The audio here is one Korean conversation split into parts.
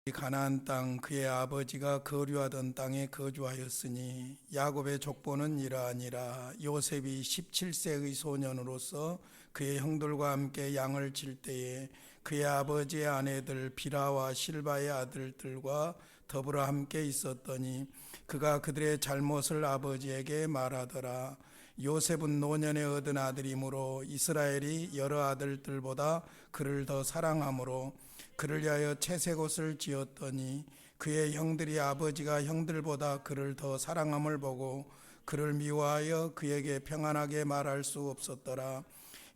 가나안 땅 그의 아버지가 거류하던 땅에 거주하였으니 야곱의 족보는 이러하니라. 요셉이 17세의 소년으로서 그의 형들과 함께 양을 칠 때에 그의 아버지의 아내들 비라와 실바의 아들들과 더불어 함께 있었더니 그가 그들의 잘못을 아버지에게 말하더라. 요셉은 노년에 얻은 아들이므로 이스라엘이 여러 아들들보다 그를 더 사랑하므로 그를 위하여 채색옷을 지었더니 그의 형들이 아버지가 형들보다 그를 더 사랑함을 보고 그를 미워하여 그에게 평안하게 말할 수 없었더라.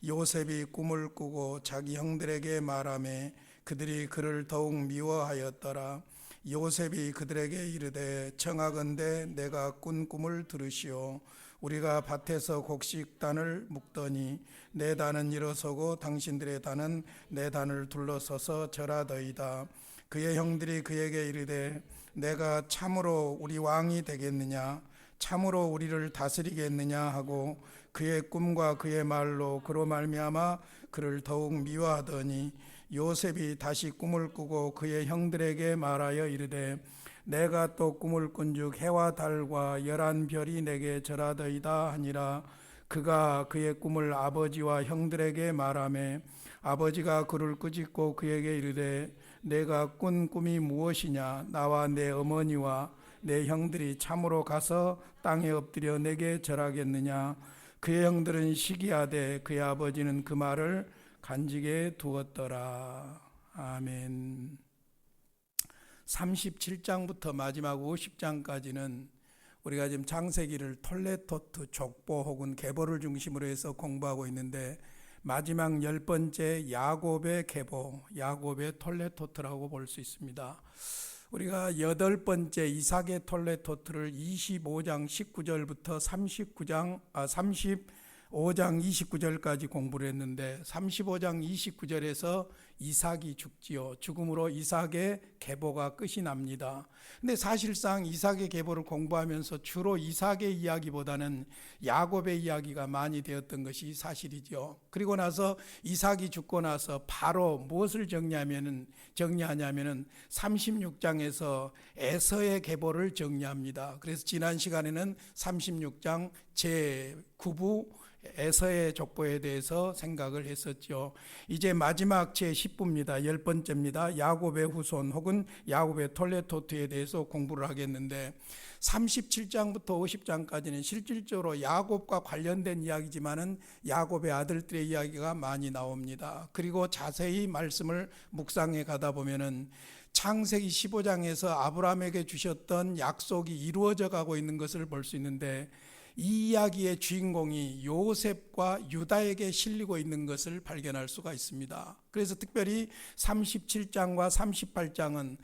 요셉이 꿈을 꾸고 자기 형들에게 말하매 그들이 그를 더욱 미워하였더라. 요셉이 그들에게 이르되 청하건대 내가 꾼 꿈을 들으시오. 우리가 밭에서 곡식단을 묶더니 내 단은 일어서고 당신들의 단은 내 단을 둘러서서 절하더이다. 그의 형들이 그에게 이르되 내가 참으로 우리 왕이 되겠느냐, 참으로 우리를 다스리겠느냐 하고 그의 꿈과 그의 말로 그로 말미암아 그를 더욱 미워하더니 요셉이 다시 꿈을 꾸고 그의 형들에게 말하여 이르되 내가 또 꿈을 꾼즉 해와 달과 11별이 내게 절하더이다 하니라. 그가 그의 꿈을 아버지와 형들에게 말하매 아버지가 그를 꾸짖고 그에게 이르되 내가 꾼 꿈이 무엇이냐, 나와 내 어머니와 내 형들이 참으로 가서 땅에 엎드려 내게 절하겠느냐. 그의 형들은 시기하되 그의 아버지는 그 말을 간직해 두었더라. 아멘. 37장부터 마지막 50장까지는 우리가 지금 창세기를 톨레토트, 족보 혹은 계보를 중심으로 해서 공부하고 있는데 마지막 10번째 야곱의 계보, 야곱의 톨레토트라고 볼 수 있습니다. 우리가 8번째 이삭의 톨레토트를 25장 19절부터 35장 29절까지 공부를 했는데 35장 29절에서 이삭이 죽지요. 죽음으로 이삭의 계보가 끝이 납니다. 근데 사실상 이삭의 계보를 공부하면서 주로 이삭의 이야기보다는 야곱의 이야기가 많이 되었던 것이 사실이죠. 그리고 나서 이삭이 죽고 나서 바로 무엇을 정리하냐면은 36장에서 에서의 계보를 정리합니다. 그래서 지난 시간에는 36장 제9부 에서의 족보에 대해서 생각을 했었죠. 이제 마지막 제10부입니다. 10번째입니다. 야곱의 후손 혹은 야곱의 톨레토트에 대해서 공부를 하겠는데 37장부터 50장까지는 실질적으로 야곱과 관련된 이야기지만은 야곱의 아들들의 이야기가 많이 나옵니다. 그리고 자세히 말씀을 묵상해 가다 보면은 창세기 15장에서 아브라함에게 주셨던 약속이 이루어져 가고 있는 것을 볼 수 있는데 이 이야기의 주인공이 요셉과 유다에게 실리고 있는 것을 발견할 수가 있습니다. 그래서 특별히 37장과 38장은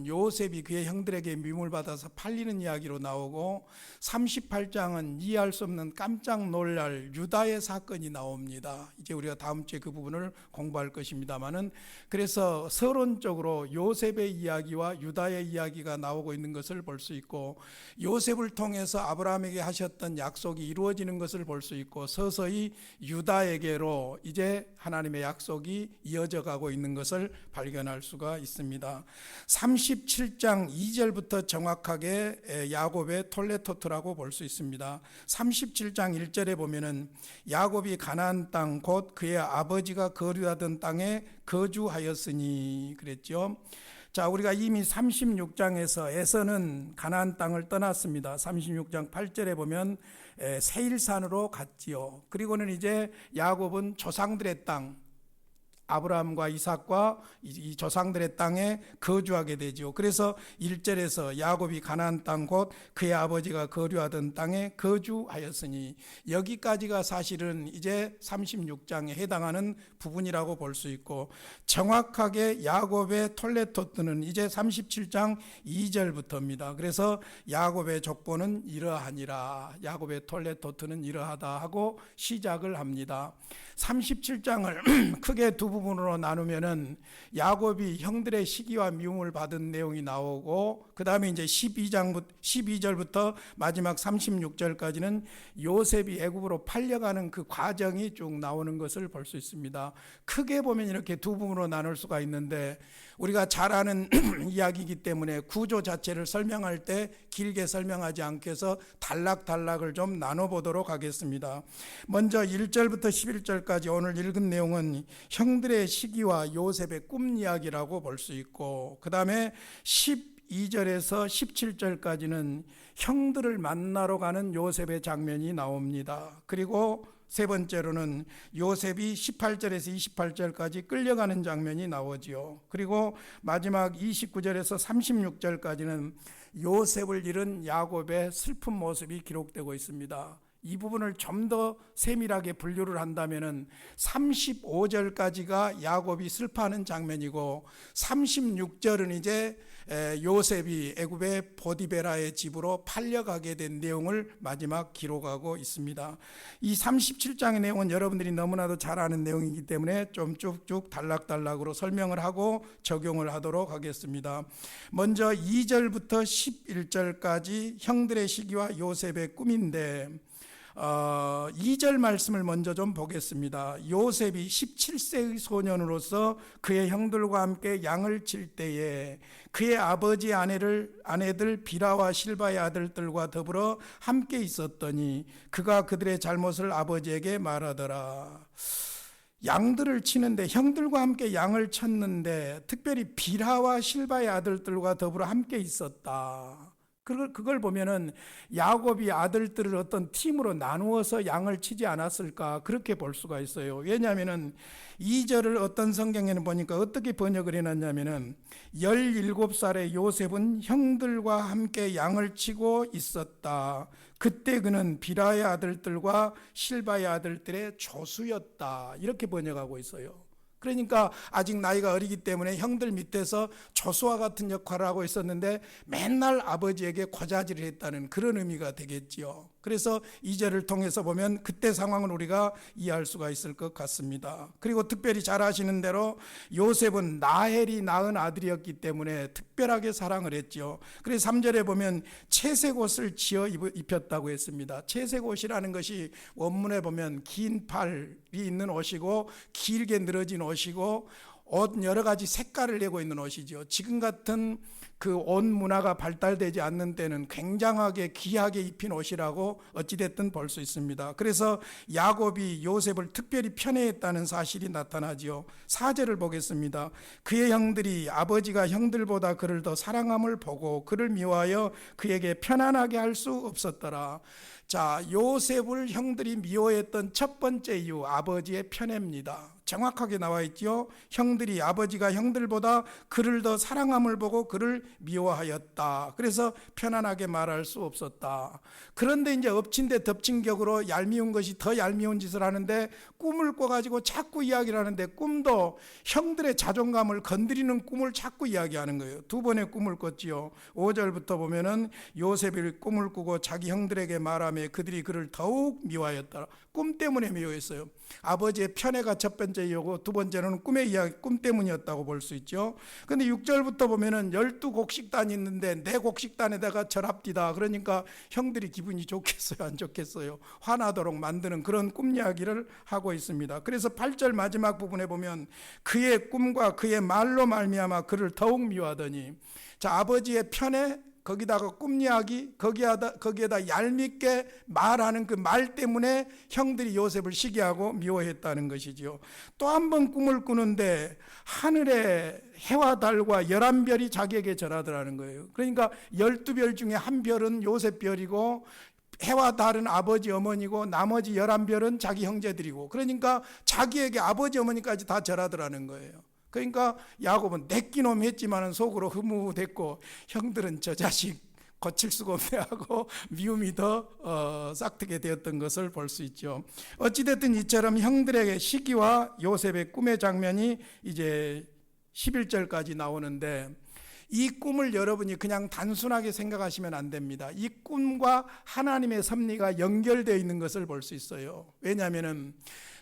요셉이 그의 형들에게 미움을 받아서 팔리는 이야기로 나오고 38장은 이해할 수 없는 깜짝 놀랄 유다의 사건이 나옵니다. 이제 우리가 다음 주에 그 부분을 공부할 것입니다만은 그래서 서론적으로 요셉의 이야기와 유다의 이야기가 나오고 있는 것을 볼 수 있고 요셉을 통해서 아브라함에게 하셨던 약속이 이루어지는 것을 볼 수 있고 서서히 유다에게로 이제 하나님의 약속이 이어져 가고 있는 것을 발견할 수가 있습니다. 37장 2절부터 정확하게 야곱의 톨레토트라고 볼 수 있습니다. 37장 1절에 보면은 야곱이 가나안 땅 곧 그의 아버지가 거류하던 땅에 거주하였으니 그랬죠. 자, 우리가 이미 36장에서 에서는 가나안 땅을 떠났습니다. 36장 8절에 보면 세일산으로 갔지요. 그리고는 이제 야곱은 조상들의 땅, 아브라함과 이삭과 이 조상들의 땅에 거주하게 되죠. 그래서 1절에서 야곱이 가나안 땅 곧 그의 아버지가 거류하던 땅에 거주하였으니 여기까지가 사실은 이제 36장에 해당하는 부분이라고 볼 수 있고 정확하게 야곱의 톨레토트는 이제 37장 2절부터입니다. 그래서 야곱의 족보는 이러하니라, 야곱의 톨레토트는 이러하다 하고 시작을 합니다. 37장을 크게 두 부분으로 나누면은 야곱이 형들의 시기와 미움을 받은 내용이 나오고 그 다음에 이제 12절부터 마지막 36절까지는 요셉이 애굽으로 팔려가는 그 과정이 쭉 나오는 것을 볼 수 있습니다. 크게 보면 이렇게 두 부분으로 나눌 수가 있는데 우리가 잘 아는 이야기이기 때문에 구조 자체를 설명할 때 길게 설명하지 않기 위해서 단락단락을 좀 나눠보도록 하겠습니다. 먼저 1절부터 11절까지 오늘 읽은 내용은 형들의 시기와 요셉의 꿈 이야기라고 볼 수 있고, 그 다음에 12절에서 17절까지는 형들을 만나러 가는 요셉의 장면이 나옵니다. 그리고 세 번째로는 요셉이 18절에서 28절까지 끌려가는 장면이 나오지요. 그리고 마지막 29절에서 36절까지는 요셉을 잃은 야곱의 슬픈 모습이 기록되고 있습니다. 이 부분을 좀 더 세밀하게 분류를 한다면 35절까지가 야곱이 슬퍼하는 장면이고, 36절은 이제 요셉이 애굽의 보디베라의 집으로 팔려가게 된 내용을 마지막 기록하고 있습니다. 이 37장의 내용은 여러분들이 너무나도 잘 아는 내용이기 때문에 좀 쭉쭉 단락단락으로 설명을 하고 적용을 하도록 하겠습니다. 먼저 2절부터 11절까지 형들의 시기와 요셉의 꿈인데, 2절 말씀을 먼저 좀 보겠습니다. 요셉이 17세의 소년으로서 그의 형들과 함께 양을 칠 때에 그의 아버지 아내들 비라와 실바의 아들들과 더불어 함께 있었더니 그가 그들의 잘못을 아버지에게 말하더라. 양들을 치는데, 형들과 함께 양을 쳤는데 특별히 비라와 실바의 아들들과 더불어 함께 있었다. 그걸 보면은 야곱이 아들들을 어떤 팀으로 나누어서 양을 치지 않았을까, 그렇게 볼 수가 있어요. 왜냐하면은 2절을 어떤 성경에는 보니까 어떻게 번역을 해놨냐면은 17살의 요셉은 형들과 함께 양을 치고 있었다. 그때 그는 비라의 아들들과 실바의 아들들의 조수였다. 이렇게 번역하고 있어요. 그러니까 아직 나이가 어리기 때문에 형들 밑에서 조수와 같은 역할을 하고 있었는데 맨날 아버지에게 고자질을 했다는 그런 의미가 되겠지요. 그래서 2절을 통해서 보면 그때 상황을 우리가 이해할 수가 있을 것 같습니다. 그리고 특별히 잘 아시는 대로 요셉은 라헬이 낳은 아들이었기 때문에 특별하게 사랑을 했죠. 그래서 3절에 보면 채색 옷을 지어 입혔다고 했습니다. 채색 옷이라는 것이 원문에 보면 긴 팔이 있는 옷이고 길게 늘어진 옷이고 옷 여러 가지 색깔을 내고 있는 옷이죠. 지금 같은 그 옷 문화가 발달되지 않는 때는 굉장하게 귀하게 입힌 옷이라고 어찌됐든 볼 수 있습니다. 그래서 야곱이 요셉을 특별히 편애했다는 사실이 나타나지요. 4절을 보겠습니다. 그의 형들이 아버지가 형들보다 그를 더 사랑함을 보고 그를 미워하여 그에게 편안하게 할 수 없었더라. 자, 요셉을 형들이 미워했던 첫 번째 이유, 아버지의 편애입니다. 정확하게 나와 있죠. 형들이, 아버지가 형들보다 그를 더 사랑함을 보고 그를 미워하였다. 그래서 편안하게 말할 수 없었다. 그런데 이제 엎친 데 덮친 격으로 얄미운 것이 더 얄미운 짓을 하는데, 꿈을 꿔가지고 자꾸 이야기를 하는데, 꿈도 형들의 자존감을 건드리는 꿈을 자꾸 이야기하는 거예요. 두 번의 꿈을 꿨지요. 5절부터 보면은 요셉이 꿈을 꾸고 자기 형들에게 말하며 그들이 그를 더욱 미워하였다. 꿈 때문에 미워했어요. 아버지의 편애가 첫 번째 이유고, 두 번째는 꿈의 이야기, 꿈 때문이었다고 볼 수 있죠. 그런데 6절부터 보면은 12곡식단이 있는데 내 곡식단에다가 절합디다. 그러니까 형들이 기분이 좋겠어요, 안 좋겠어요? 화나도록 만드는 그런 꿈 이야기를 하고 있습니다. 그래서 8절 마지막 부분에 보면 그의 꿈과 그의 말로 말미암아 그를 더욱 미워하더니, 자, 아버지의 편애, 거기다가 꿈 이야기, 거기에다 얄밉게 말하는 그 말 때문에 형들이 요셉을 시기하고 미워했다는 것이지요. 또 한 번 꿈을 꾸는데 하늘의 해와 달과 11별이 자기에게 절하더라는 거예요. 그러니까 12별 중에 한 별은 요셉 별이고 해와 달은 아버지 어머니고 나머지 11별은 자기 형제들이고, 그러니까 자기에게 아버지 어머니까지 다 절하더라는 거예요. 그러니까 야곱은 내끼 놈 했지만 속으로 흐뭇했고, 형들은 저 자식 고칠 수가 없네 하고 미움이 더 싹트게 되었던 것을 볼 수 있죠. 어찌됐든 이처럼 형들에게 시기와 요셉의 꿈의 장면이 이제 11절까지 나오는데, 이 꿈을 여러분이 그냥 단순하게 생각하시면 안 됩니다. 이 꿈과 하나님의 섭리가 연결되어 있는 것을 볼 수 있어요. 왜냐하면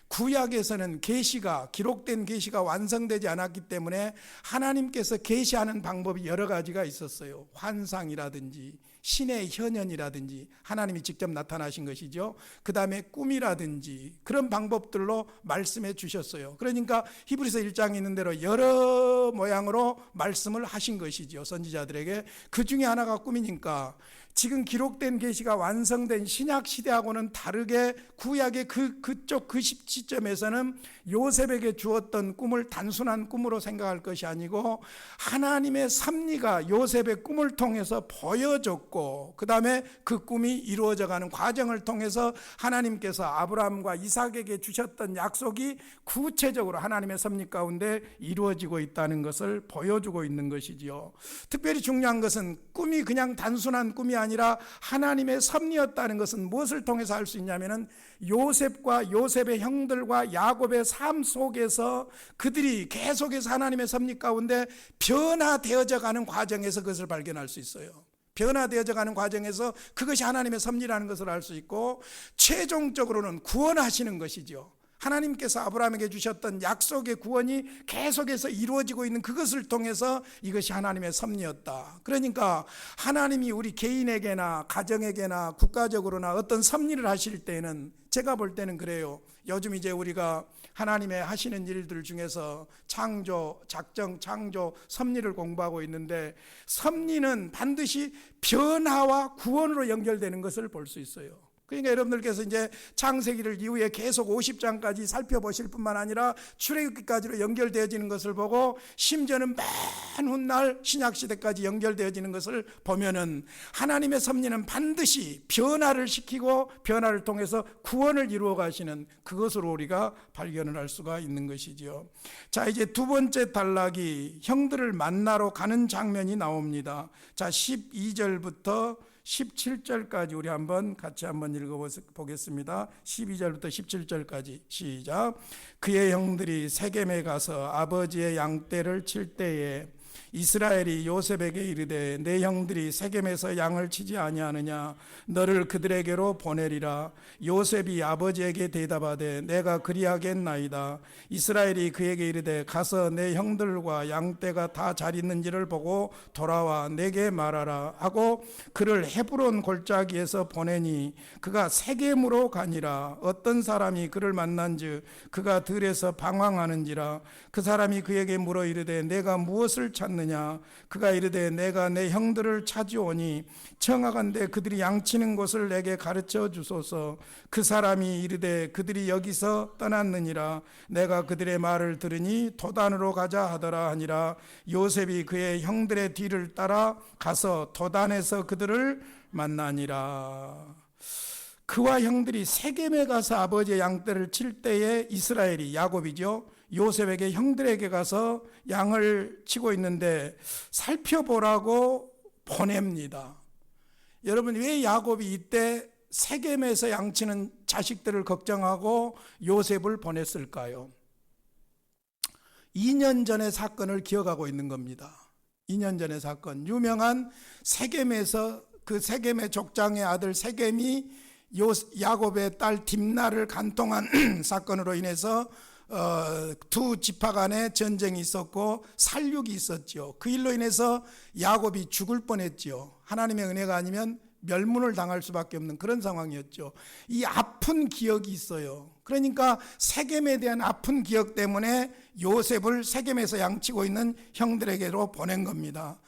구약에서는 계시가, 기록된 계시가 완성되지 않았기 때문에 하나님께서 계시하는 방법이 여러 가지가 있었어요. 환상이라든지 신의 현현이라든지 하나님이 직접 나타나신 것이죠. 그 다음에 꿈이라든지 그런 방법들로 말씀해 주셨어요. 그러니까 히브리서 1장에 있는 대로 여러 모양으로 말씀을 하신 것이죠. 선지자들에게. 그 중에 하나가 꿈이니까 지금 기록된 계시가 완성된 신약 시대하고는 다르게 구약의 그쪽 그 시점에서는 요셉에게 주었던 꿈을 단순한 꿈으로 생각할 것이 아니고 하나님의 섭리가 요셉의 꿈을 통해서 보여졌고 그 다음에 그 꿈이 이루어져가는 과정을 통해서 하나님께서 아브라함과 이삭에게 주셨던 약속이 구체적으로 하나님의 섭리 가운데 이루어지고 있다는 것을 보여주고 있는 것이지요. 특별히 중요한 것은 꿈이 그냥 단순한 꿈이 아니라 하나님의 섭리였다는 것은 무엇을 통해서 알 수 있냐면은 요셉과 요셉의 형들과 야곱의 삶 속에서 그들이 계속해서 하나님의 섭리 가운데 변화되어져 가는 과정에서 그것을 발견할 수 있어요. 변화되어져 가는 과정에서 그것이 하나님의 섭리라는 것을 알 수 있고 최종적으로는 구원하시는 것이죠. 하나님께서 아브라함에게 주셨던 약속의 구원이 계속해서 이루어지고 있는 그것을 통해서 이것이 하나님의 섭리였다. 그러니까 하나님이 우리 개인에게나 가정에게나 국가적으로나 어떤 섭리를 하실 때는 제가 볼 때는 그래요. 요즘 이제 우리가 하나님의 하시는 일들 중에서 창조, 작정, 창조, 섭리를 공부하고 있는데 섭리는 반드시 변화와 구원으로 연결되는 것을 볼 수 있어요. 그러니까 여러분들께서 이제 창세기를 이후에 계속 50장까지 살펴보실 뿐만 아니라 출애굽기까지로 연결되어지는 것을 보고 심지어는 맨 훗날 신약시대까지 연결되어지는 것을 보면은 하나님의 섭리는 반드시 변화를 시키고 변화를 통해서 구원을 이루어 가시는 그것으로 우리가 발견을 할 수가 있는 것이지요. 자, 이제 두 번째 단락이 형들을 만나러 가는 장면이 나옵니다. 자, 12절부터 17절까지 우리 같이 한번 읽어보겠습니다. 12절부터 17절까지 시작. 그의 형들이 세겜에 가서 아버지의 양떼를 칠 때에 이스라엘이 요셉에게 이르되 내 형들이 세겜에서 양을 치지 아니하느냐 너를 그들에게로 보내리라. 요셉이 아버지에게 대답하되 내가 그리하겠나이다. 이스라엘이 그에게 이르되 가서 내 형들과 양떼가 다 잘 있는지를 보고 돌아와 내게 말하라 하고 그를 헤브론 골짜기에서 보내니 그가 세겜으로 가니라. 어떤 사람이 그를 만난즉 그가 들에서 방황하는지라. 그 사람이 그에게 물어 이르되 내가 무엇을 찾느냐. 그가 이르되 내가 내 형들을 찾으오니 청하건대 그들이 양치는 곳을 내게 가르쳐 주소서. 그 사람이 이르되 그들이 여기서 떠났느니라. 내가 그들의 말을 들으니 도단으로 가자 하더라 하니라. 요셉이 그의 형들의 뒤를 따라 가서 도단에서 그들을 만나니라. 그와 형들이 세겜에 가서 아버지의 양떼를 칠 때에 이스라엘이 야곱이죠. 요셉에게 형들에게 가서 양을 치고 있는데 살펴보라고 보냅니다. 여러분, 왜 야곱이 이때 세겜에서 양치는 자식들을 걱정하고 요셉을 보냈을까요? 2년 전의 사건을 기억하고 있는 겁니다. 2년 전의 사건, 유명한 세겜에서 그 세겜의 족장의 아들 세겜이 야곱의 딸 딥나를 간통한 사건으로 인해서 두 지파 간에 전쟁이 있었고 살육이 있었죠. 그 일로 인해서 야곱이 죽을 뻔했죠. 하나님의 은혜가 아니면 멸문을 당할 수밖에 없는 그런 상황이었죠. 이 아픈 기억이 있어요. 그러니까 세겜에 대한 아픈 기억 때문에 요셉을 세겜에서 양치고 있는 형들에게로 보낸 겁니다.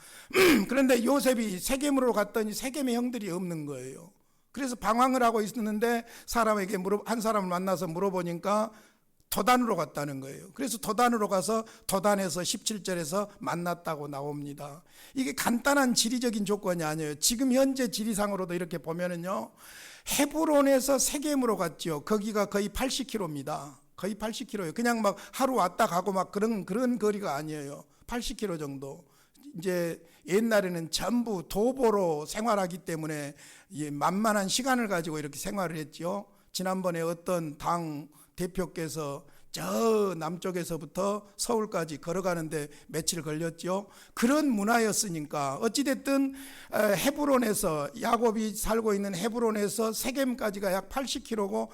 그런데 요셉이 세겜으로 갔더니 세겜의 형들이 없는 거예요. 그래서 방황을 하고 있었는데 한 사람을 만나서 물어보니까 도단으로 갔다는 거예요. 그래서 도단으로 가서 도단에서 17절에서 만났다고 나옵니다. 이게 간단한 지리적인 조건이 아니에요. 지금 현재 지리상으로도 이렇게 보면은요, 헤브론에서 세겜으로 갔죠. 거기가 거의 80km입니다. 거의 80km예요. 그냥 막 하루 왔다 가고 막 그런 거리가 아니에요. 80km 정도. 이제 옛날에는 전부 도보로 생활하기 때문에 만만한 시간을 가지고 이렇게 생활을 했죠. 지난번에 어떤 당 대표께서 저 남쪽에서부터 서울까지 걸어가는데 며칠 걸렸죠. 그런 문화였으니까 어찌됐든 헤브론에서 야곱이 살고 있는 헤브론에서 세겜까지가 약 80km고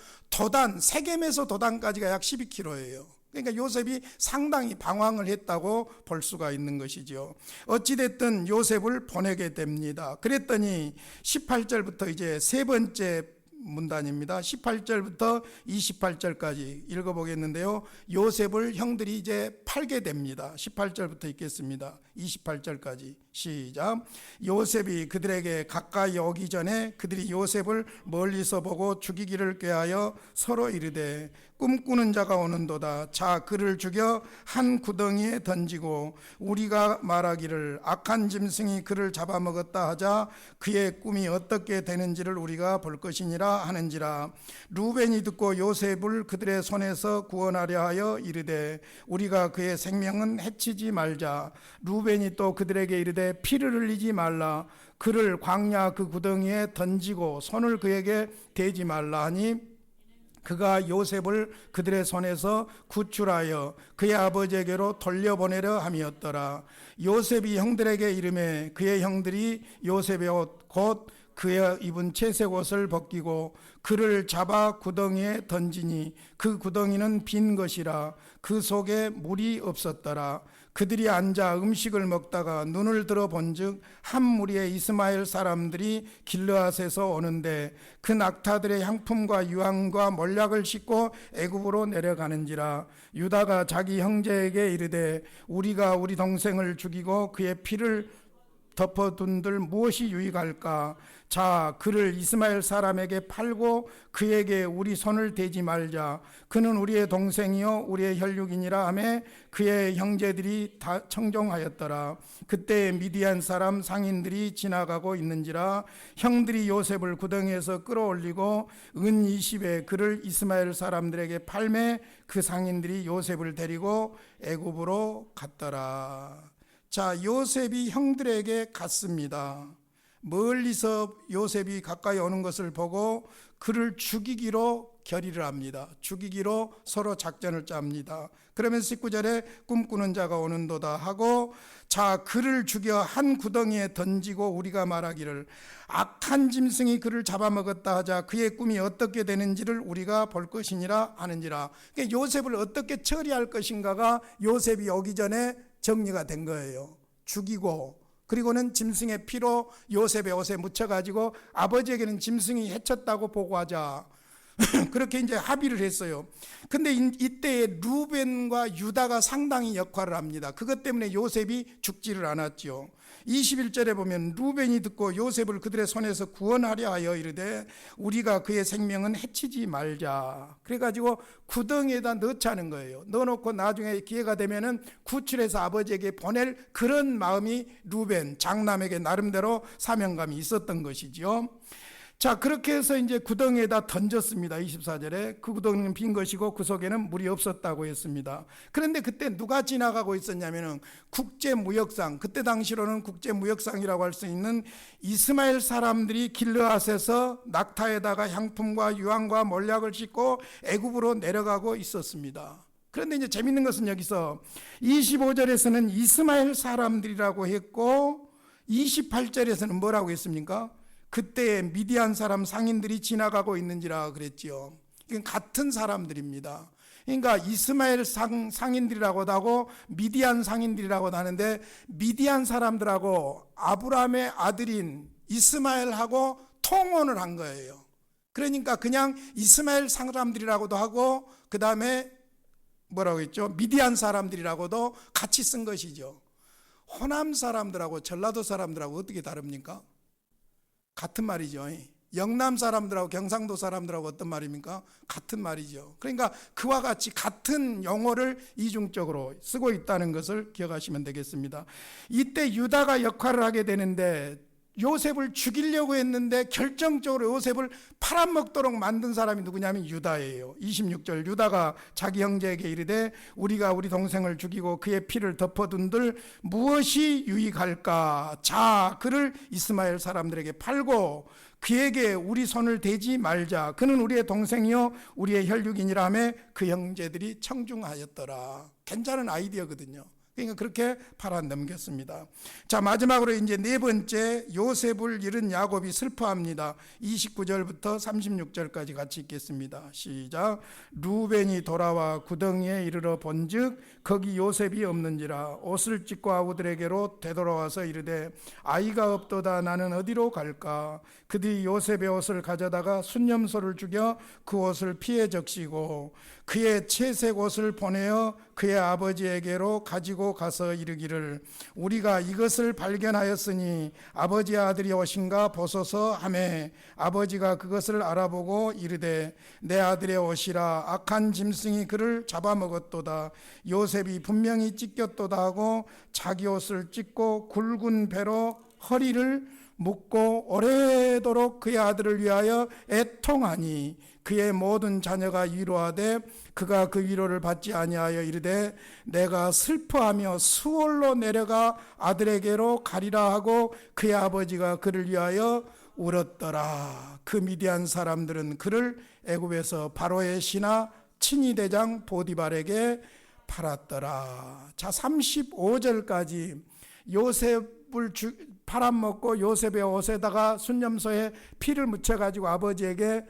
세겜에서 도단까지가 약 12km예요. 그러니까 요셉이 상당히 방황을 했다고 볼 수가 있는 것이죠. 어찌됐든 요셉을 보내게 됩니다. 그랬더니 18절부터 이제 세 번째 문단입니다. 18절부터 28절까지 읽어보겠는데요. 요셉을 형들이 이제 팔게 됩니다. 18절부터 읽겠습니다. 28절까지 시작. 요셉이 그들에게 가까이 오기 전에 그들이 요셉을 멀리서 보고 죽이기를 꾀하여 서로 이르되 꿈꾸는 자가 오는도다. 자, 그를 죽여 한 구덩이에 던지고 우리가 말하기를 악한 짐승이 그를 잡아먹었다 하자 그의 꿈이 어떻게 되는지를 우리가 볼 것이니라 하는지라. 루벤이 듣고 요셉을 그들의 손에서 구원하려 하여 이르되 우리가 그의 생명은 해치지 말자. 루벤이 또 그들에게 이르되 피를 흘리지 말라. 그를 광야 그 구덩이에 던지고 손을 그에게 대지 말라 하니 그가 요셉을 그들의 손에서 구출하여 그의 아버지에게로 돌려보내려 함이었더라. 요셉이 형들에게 이르매 그의 형들이 요셉의 옷 곧 그의 입은 채색 옷을 벗기고 그를 잡아 구덩이에 던지니 그 구덩이는 빈 것이라. 그 속에 물이 없었더라. 그들이 앉아 음식을 먹다가 눈을 들어 본즉 한 무리의 이스마엘 사람들이 길르앗에서 오는데 그 낙타들의 향품과 유황과 몰약을 싣고 애굽으로 내려가는지라. 유다가 자기 형제에게 이르되 우리가 우리 동생을 죽이고 그의 피를 덮어둔들 무엇이 유익할까? 자, 그를 이스마엘 사람에게 팔고 그에게 우리 손을 대지 말자. 그는 우리의 동생이요 우리의 혈육이니라 하매 그의 형제들이 다 청종하였더라. 그때 미디안 사람 상인들이 지나가고 있는지라. 형들이 요셉을 구덩이에서 끌어올리고 은 20에 그를 이스마엘 사람들에게 팔매 그 상인들이 요셉을 데리고 애굽으로 갔더라. 자, 요셉이 형들에게 갔습니다. 멀리서 요셉이 가까이 오는 것을 보고 그를 죽이기로 결의를 합니다. 죽이기로 서로 작전을 짭니다. 그러면서 19절에 꿈꾸는 자가 오는도다 하고 자, 그를 죽여 한 구덩이에 던지고 우리가 말하기를 악한 짐승이 그를 잡아먹었다 하자 그의 꿈이 어떻게 되는지를 우리가 볼 것이니라 하는지라. 그러니까 요셉을 어떻게 처리할 것인가가 요셉이 오기 전에 정리가 된 거예요. 죽이고 그리고는 짐승의 피로 요셉의 옷에 묻혀가지고 아버지에게는 짐승이 해쳤다고 보고하자. 그렇게 이제 합의를 했어요. 근데 이때에 루벤과 유다가 상당히 역할을 합니다. 그것 때문에 요셉이 죽지를 않았죠. 21절에 보면 루벤이 듣고 요셉을 그들의 손에서 구원하려 하여 이르되 우리가 그의 생명은 해치지 말자. 그래가지고 구덩이에다 넣자는 거예요. 넣어놓고 나중에 기회가 되면은 구출해서 아버지에게 보낼 그런 마음이 루벤 장남에게 나름대로 사명감이 있었던 것이죠. 자, 그렇게 해서 이제 구덩이에다 던졌습니다. 24절에 그 구덩이는 빈 것이고 그 속에는 물이 없었다고 했습니다. 그런데 그때 누가 지나가고 있었냐면은 국제무역상, 그때 당시로는 국제무역상이라고 할 수 있는 이스마엘 사람들이 길르앗에서 낙타에다가 향품과 유황과 몰약을 싣고 애굽으로 내려가고 있었습니다. 그런데 이제 재밌는 것은 여기서 25절에서는 이스마엘 사람들이라고 했고 28절에서는 뭐라고 했습니까? 그때 미디안 사람 상인들이 지나가고 있는지라 그랬지요. 이건 같은 사람들입니다. 그러니까 이스마엘 상인들이라고도 하고 미디안 상인들이라고도 하는데 미디안 사람들하고 아브라함의 아들인 이스마엘하고 통혼을 한 거예요. 그러니까 그냥 이스마엘 사람들이라고도 하고 그 다음에 뭐라고 했죠? 미디안 사람들이라고도 같이 쓴 것이죠. 호남 사람들하고 전라도 사람들하고 어떻게 다릅니까? 같은 말이죠. 영남 사람들하고 경상도 사람들하고 어떤 말입니까? 같은 말이죠. 그러니까 그와 같이 같은 용어를 이중적으로 쓰고 있다는 것을 기억하시면 되겠습니다. 이때 유다가 역할을 하게 되는데 요셉을 죽이려고 했는데 결정적으로 요셉을 팔아먹도록 만든 사람이 누구냐면 유다예요. 26절 유다가 자기 형제에게 이르되 우리가 우리 동생을 죽이고 그의 피를 덮어둔들 무엇이 유익할까? 자, 그를 이스마엘 사람들에게 팔고 그에게 우리 손을 대지 말자. 그는 우리의 동생이요 우리의 혈육이니라 하며 그 형제들이 청중하였더라. 괜찮은 아이디어거든요. 그러니까 그렇게 팔아 넘겼습니다. 자, 마지막으로 이제 네 번째, 요셉을 잃은 야곱이 슬퍼합니다. 29절부터 36절까지 같이 읽겠습니다. 시작. 루벤이 돌아와 구덩이에 이르러 본즉 거기 요셉이 없는지라. 옷을 찢고 아우들에게로 되돌아와서 이르되 아이가 없도다. 나는 어디로 갈까? 그들이 요셉의 옷을 가져다가 순념소를 죽여 그 옷을 피에 적시고 그의 채색 옷을 보내어 그의 아버지에게로 가지고 가서 이르기를 우리가 이것을 발견하였으니 아버지의 아들이 옷인가 보소서 하매 아버지가 그것을 알아보고 이르되 내 아들의 옷이라. 악한 짐승이 그를 잡아먹었도다. 요셉이 분명히 찢겼도다 하고 자기 옷을 찢고 굵은 배로 허리를 묶고 오래도록 그의 아들을 위하여 애통하니 그의 모든 자녀가 위로하되 그가 그 위로를 받지 아니하여 이르되 내가 슬퍼하며 수월로 내려가 아들에게로 가리라 하고 그의 아버지가 그를 위하여 울었더라. 그 미디안 사람들은 그를 애굽에서 바로의 신하 친위대장 보디발에게 팔았더라. 자, 35절까지 요셉을 팔아먹고 요셉의 옷에다가 순념소에 피를 묻혀가지고 아버지에게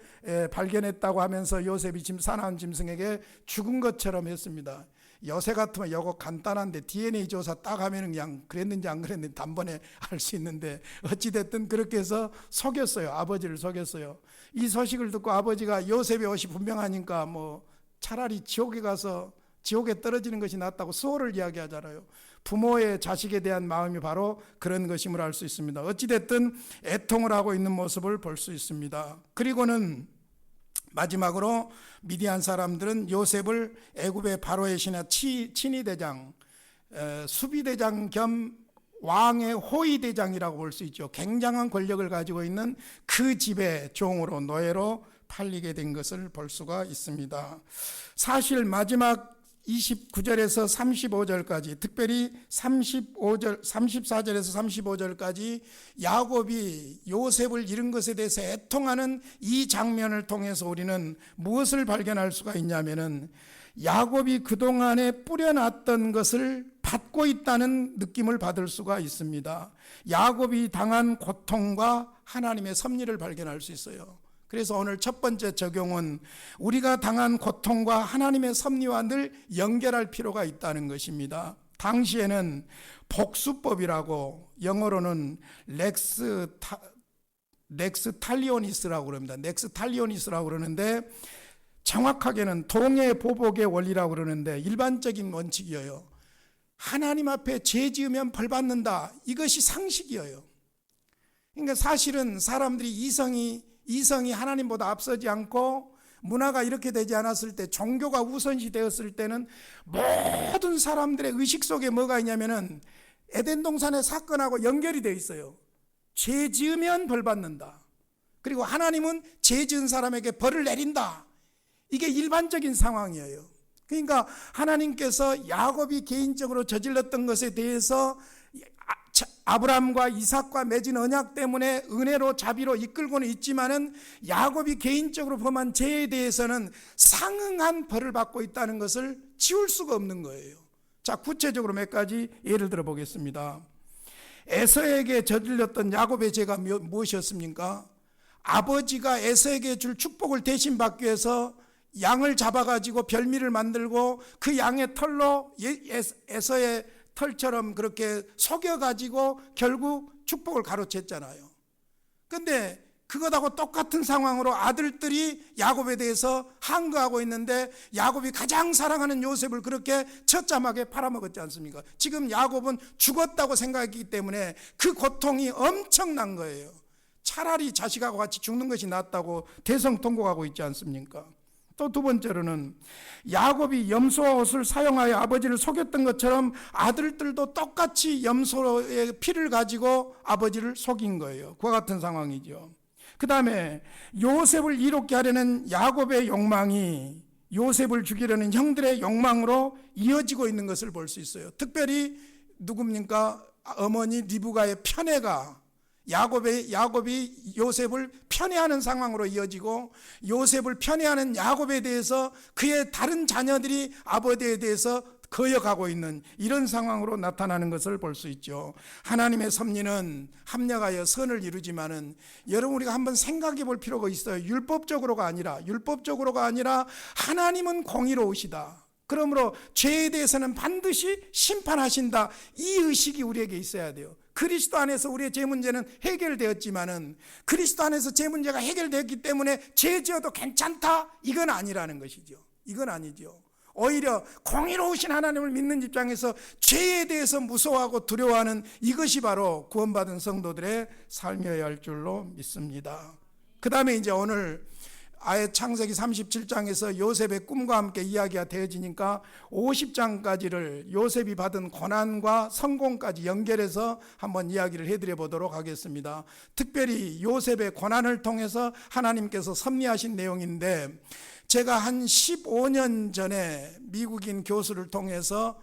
발견했다고 하면서 요셉이 사나운 짐승에게 죽은 것처럼 했습니다. 요새 같으면 이거 간단한데 DNA 조사 딱 하면 그냥 그랬는지 안 그랬는지 단번에 알 수 있는데 어찌됐든 그렇게 해서 속였어요. 아버지를 속였어요. 이 소식을 듣고 아버지가 요셉의 옷이 분명하니까 뭐 차라리 지옥에 가서 지옥에 떨어지는 것이 낫다고 수호를 이야기하잖아요. 부모의 자식에 대한 마음이 바로 그런 것임을 알 수 있습니다. 어찌됐든 애통을 하고 있는 모습을 볼 수 있습니다. 그리고는 마지막으로 미디안 사람들은 요셉을 애굽의 바로의 신하 친위대장, 수비대장 겸 왕의 호위대장이라고 볼 수 있죠. 굉장한 권력을 가지고 있는 그 집의 종으로, 노예로 팔리게 된 것을 볼 수가 있습니다. 사실 마지막 29절에서 35절까지, 특별히 34절에서 35절까지 야곱이 요셉을 잃은 것에 대해서 애통하는 이 장면을 통해서 우리는 무엇을 발견할 수가 있냐면은 야곱이 그동안에 뿌려놨던 것을 받고 있다는 느낌을 받을 수가 있습니다. 야곱이 당한 고통과 하나님의 섭리를 발견할 수 있어요. 그래서 오늘 첫 번째 적용은 우리가 당한 고통과 하나님의 섭리와 늘 연결할 필요가 있다는 것입니다. 당시에는 복수법이라고, 영어로는 넥스탈리오니스라고 그럽니다. 넥스탈리오니스라고 그러는데 정확하게는 동해보복의 원리라고 그러는데 일반적인 원칙이에요. 하나님 앞에 죄 지으면 벌 받는다. 이것이 상식이에요. 그러니까 사실은 사람들이 이성이 하나님보다 앞서지 않고 문화가 이렇게 되지 않았을 때, 종교가 우선시 되었을 때는 모든 사람들의 의식 속에 뭐가 있냐면은 에덴 동산의 사건하고 연결이 되어 있어요. 죄 지으면 벌 받는다. 그리고 하나님은 죄 지은 사람에게 벌을 내린다. 이게 일반적인 상황이에요. 그러니까 하나님께서 야곱이 개인적으로 저질렀던 것에 대해서 아브라함과 이삭과 맺은 언약 때문에 은혜로 자비로 이끌고는 있지만은 야곱이 개인적으로 범한 죄에 대해서는 상응한 벌을 받고 있다는 것을 지울 수가 없는 거예요. 자, 구체적으로 몇 가지 예를 들어 보겠습니다. 에서에게 저질렀던 야곱의 죄가 무엇이었습니까? 아버지가 에서에게 줄 축복을 대신 받기 위해서 양을 잡아가지고 별미를 만들고 그 양의 털로 에서의 털처럼 그렇게 속여가지고 결국 축복을 가로챘잖아요. 근데 그것하고 똑같은 상황으로 아들들이 야곱에 대해서 항거하고 있는데 야곱이 가장 사랑하는 요셉을 그렇게 처참하게 팔아먹었지 않습니까? 지금 야곱은 죽었다고 생각했기 때문에 그 고통이 엄청난 거예요. 차라리 자식하고 같이 죽는 것이 낫다고 대성통곡하고 있지 않습니까? 또 두 번째로는 야곱이 염소와 옷을 사용하여 아버지를 속였던 것처럼 아들들도 똑같이 염소의 피를 가지고 아버지를 속인 거예요. 그와 같은 상황이죠. 그 다음에 요셉을 이롭게 하려는 야곱의 욕망이 요셉을 죽이려는 형들의 욕망으로 이어지고 있는 것을 볼 수 있어요. 특별히 누굽니까? 어머니 리브가의 편애가 야곱이 요셉을 편애하는 상황으로 이어지고, 요셉을 편애하는 야곱에 대해서 그의 다른 자녀들이 아버지에 대해서 거역하고 있는 이런 상황으로 나타나는 것을 볼 수 있죠. 하나님의 섭리는 합력하여 선을 이루지만은 여러분 우리가 한번 생각해 볼 필요가 있어요. 율법적으로가 아니라 하나님은 공의로우시다. 그러므로 죄에 대해서는 반드시 심판하신다. 이 의식이 우리에게 있어야 돼요. 그리스도 안에서 우리의 죄 문제는 해결되었지만은 그리스도 안에서 죄 문제가 해결되었기 때문에 죄 지어도 괜찮다. 이건 아니라는 것이죠. 이건 아니죠. 오히려 공의로우신 하나님을 믿는 입장에서 죄에 대해서 무서워하고 두려워하는 이것이 바로 구원받은 성도들의 삶이어야 할 줄로 믿습니다. 그 다음에 이제 오늘 아예 창세기 37장에서 요셉의 꿈과 함께 이야기가 되어지니까 50장까지를 요셉이 받은 고난과 성공까지 연결해서 한번 이야기를 해드려 보도록 하겠습니다. 특별히 요셉의 고난을 통해서 하나님께서 섭리하신 내용인데, 제가 한 15년 전에 미국인 교수를 통해서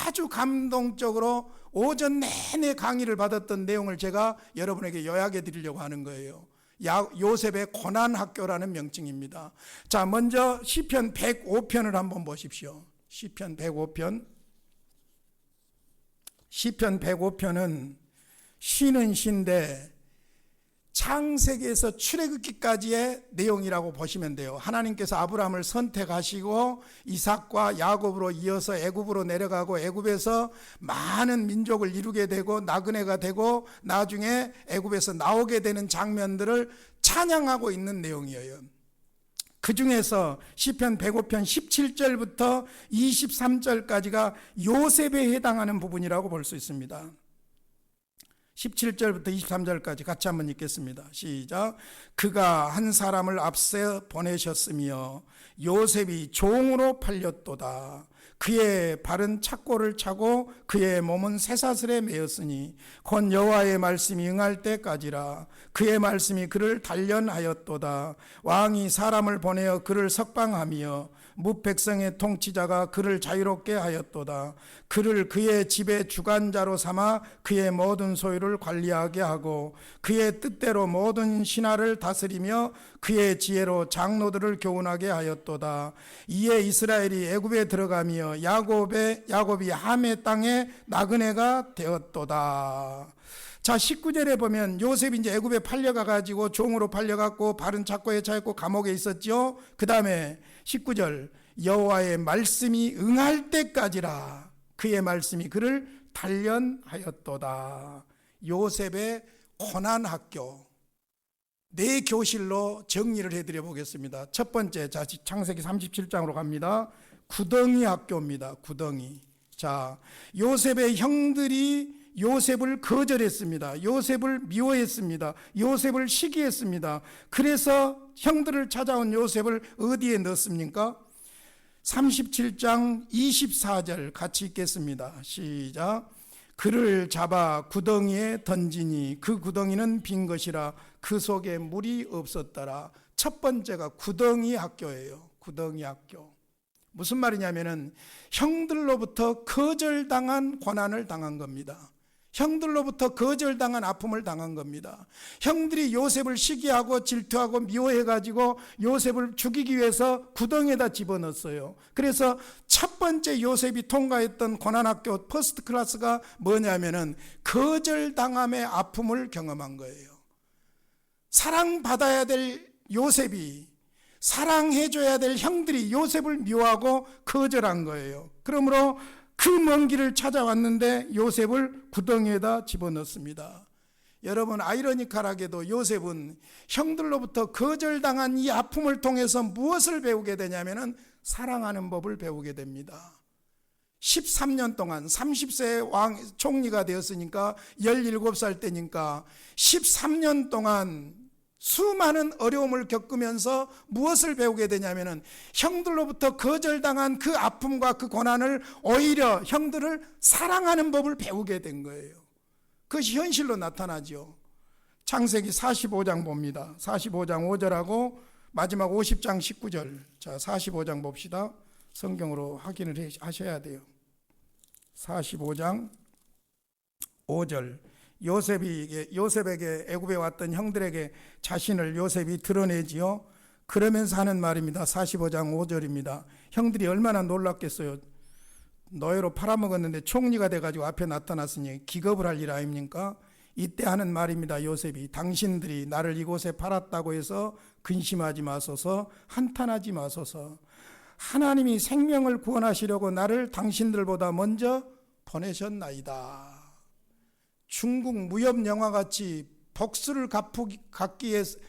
아주 감동적으로 오전 내내 강의를 받았던 내용을 제가 여러분에게 요약해 드리려고 하는 거예요. 요셉의 고난학교라는 명칭입니다. 자, 먼저 시편 105편을 한번 보십시오. 시편 105편. 시편 105편은 시는 시인데 창세기에서 출애굽기까지의 내용이라고 보시면 돼요. 하나님께서 아브라함을 선택하시고 이삭과 야곱으로 이어서 애굽으로 내려가고 애굽에서 많은 민족을 이루게 되고 나그네가 되고 나중에 애굽에서 나오게 되는 장면들을 찬양하고 있는 내용이에요. 그 중에서 시편 105편 17절부터 23절까지가 요셉에 해당하는 부분이라고 볼 수 있습니다. 17절부터 23절까지 같이 한번 읽겠습니다. 시작. 그가 한 사람을 앞서 보내셨으며 요셉이 종으로 팔렸도다. 그의 발은 착고를 차고 그의 몸은 쇠사슬에 매였으니 곧 여호와의 말씀이 응할 때까지라. 그의 말씀이 그를 단련하였도다. 왕이 사람을 보내어 그를 석방하며 무백성의 통치자가 그를 자유롭게 하였도다. 그를 그의 집의 주관자로 삼아 그의 모든 소유를 관리하게 하고 그의 뜻대로 모든 신하를 다스리며 그의 지혜로 장로들을 교훈하게 하였도다. 이에 이스라엘이 애굽에 들어가며 야곱이 함의 땅에 나그네가 되었도다. 자, 19절에 보면 요셉이 이제 애굽에 팔려가 가지고 종으로 팔려갔고 발은 착고에 차였고 감옥에 있었죠. 그 다음에 19절, 여호와의 말씀이 응할 때까지라. 그의 말씀이 그를 단련하였도다. 요셉의 고난학교 네 교실로 정리를 해드려 보겠습니다. 첫 번째, 자, 창세기 37장으로 갑니다. 구덩이 학교입니다. 구덩이. 자, 요셉의 형들이 요셉을 거절했습니다. 요셉을 미워했습니다. 요셉을 시기했습니다. 그래서 형들을 찾아온 요셉을 어디에 넣었습니까? 37장 24절 같이 읽겠습니다. 시작. 그를 잡아 구덩이에 던지니 그 구덩이는 빈 것이라 그 속에 물이 없었더라. 첫 번째가 구덩이 학교예요. 구덩이 학교. 무슨 말이냐면은 형들로부터 거절당한 고난을 당한 겁니다. 형들로부터 거절당한 아픔을 당한 겁니다. 형들이 요셉을 시기하고 질투하고 미워해가지고 요셉을 죽이기 위해서 구덩이에다 집어넣었어요. 그래서 첫 번째 요셉이 통과했던 고난학교 퍼스트 클래스가 뭐냐면은 거절당함의 아픔을 경험한 거예요. 사랑받아야 될 요셉이, 사랑해줘야 될 형들이 요셉을 미워하고 거절한 거예요. 그러므로 그 먼 길을 찾아왔는데 요셉을 구덩이에다 집어넣습니다. 여러분, 아이러니컬하게도 요셉은 형들로부터 거절당한 이 아픔을 통해서 무엇을 배우게 되냐면은 사랑하는 법을 배우게 됩니다. 13년 동안 30세 왕 총리가 되었으니까 17살 때니까 13년 동안 수많은 어려움을 겪으면서 무엇을 배우게 되냐면은 형들로부터 거절당한 그 아픔과 그 고난을 오히려 형들을 사랑하는 법을 배우게 된 거예요. 그것이 현실로 나타나죠. 창세기 45장 봅니다. 45장 5절하고 마지막 50장 19절. 자, 45장 봅시다. 성경으로 확인을 하셔야 돼요. 45장 5절. 요셉에게 애굽에 왔던 형들에게 자신을 요셉이 드러내지요. 그러면서 하는 말입니다. 45장 5절입니다. 형들이 얼마나 놀랐겠어요. 노예로 팔아먹었는데 총리가 돼가지고 앞에 나타났으니 기겁을 할 일 아닙니까? 이때 하는 말입니다. 요셉이 당신들이 나를 이곳에 팔았다고 해서 근심하지 마소서, 한탄하지 마소서. 하나님이 생명을 구원하시려고 나를 당신들보다 먼저 보내셨나이다. 중국 무협 영화같이 복수를